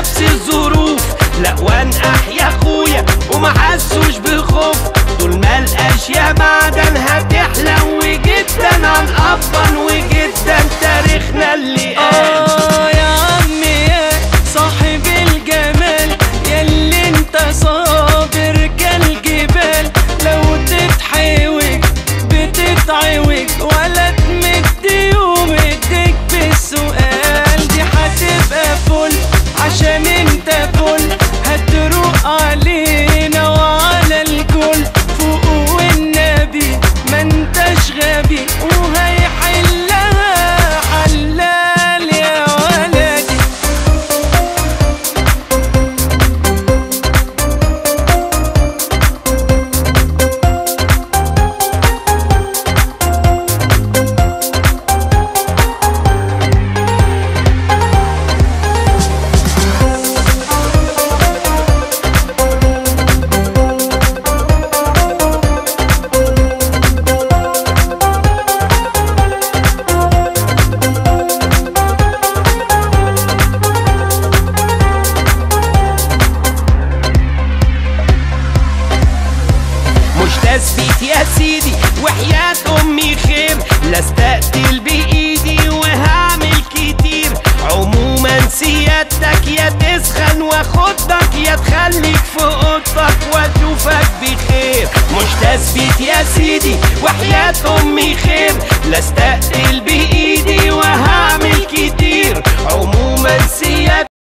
نفس الظروف، لا وانقح يا اخويا وما حسوش بخوف. طول ما الاشياء معدن هتحلو جدا، هنقبض وجدا تاريخنا اللي قال يا عمي يا صاحب الجمال، ياللي انت صابر كالجبال. لو تتحوج بتتعوج ولا تمد يوم ايديك بالسؤال. دي هتبقى فل عشان انت فل، هتروق علينا وعلى الكل. فوق والنبي ما انتش غبي، وهيحلها حلال يا ولدي. تثبيت يا سيدي وحياة أمي خير، لا استقتل بإيدي وهعمل كتير. عموما سيادتك يا تسخن واخدك، يا تخليك في اوضتك واشوفك بخير. مش تثبيت يا سيدي وحياة أمي خير، لا استقتل بإيدي وهعمل كتير. عموما سيادتك